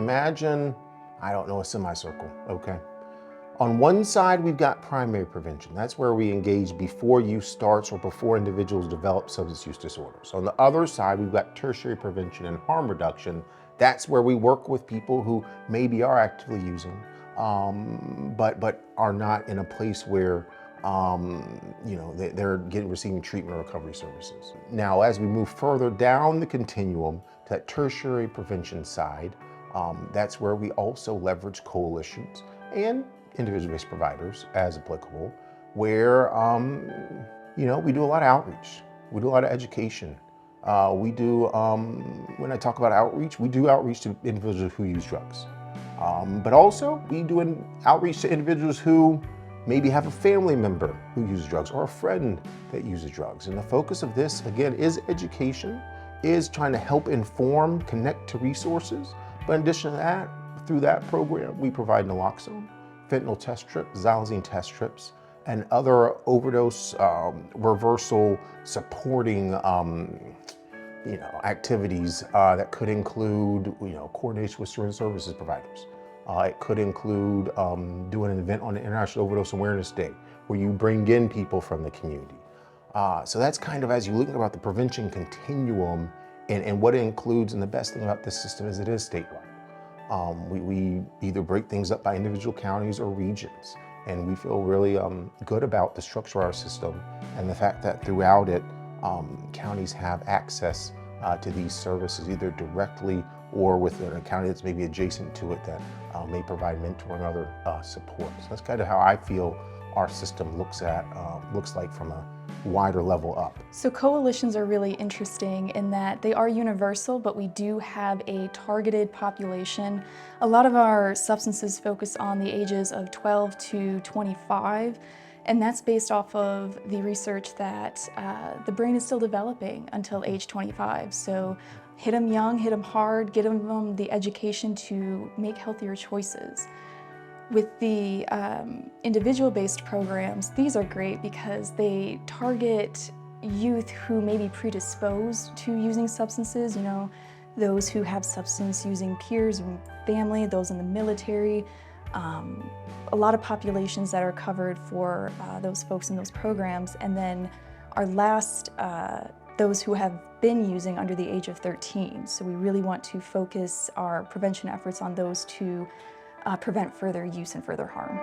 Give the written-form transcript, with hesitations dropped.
imagine, I don't know, a semicircle, okay? On one side, we've got primary prevention. That's where we engage before use starts or before individuals develop substance use disorders. On the other side, we've got tertiary prevention and harm reduction. That's where we work with people who maybe are actively using, but are not in a place where they're receiving treatment or recovery services. Now, as we move further down the continuum to that tertiary prevention side, that's where we also leverage coalitions and individual-based providers as applicable, where we do a lot of outreach, we do a lot of education. When I talk about outreach, we do outreach to individuals who use drugs, but also we do an outreach to individuals who maybe have a family member who uses drugs or a friend that uses drugs. And the focus of this, again, is education, is trying to help inform, connect to resources. But in addition to that, through that program, we provide naloxone, fentanyl test strips, xylazine test strips, and other overdose reversal supporting activities that could include coordination with certain services providers. It could include doing an event on the International Overdose Awareness Day, where you bring in people from the community. So that's kind of, as you look about the prevention continuum and what it includes, and the best thing about this system is it is statewide. We either break things up by individual counties or regions, and we feel really good about the structure of our system and the fact that throughout it, counties have access to these services either directly or within a county that's maybe adjacent to it that may provide mentoring or other support. So that's kind of how I feel our system looks like from a wider level up. So coalitions are really interesting in that they are universal, but we do have a targeted population. A lot of our substances focus on the ages of 12 to 25, and that's based off of the research that the brain is still developing until age 25. So hit them young, hit them hard, give them the education to make healthier choices. With the individual-based programs, these are great because they target youth who may be predisposed to using substances, those who have substance-using peers and family, those in the military, a lot of populations that are covered for those folks in those programs. And then our last, those who have been using under the age of 13. So we really want to focus our prevention efforts on those to prevent further use and further harm.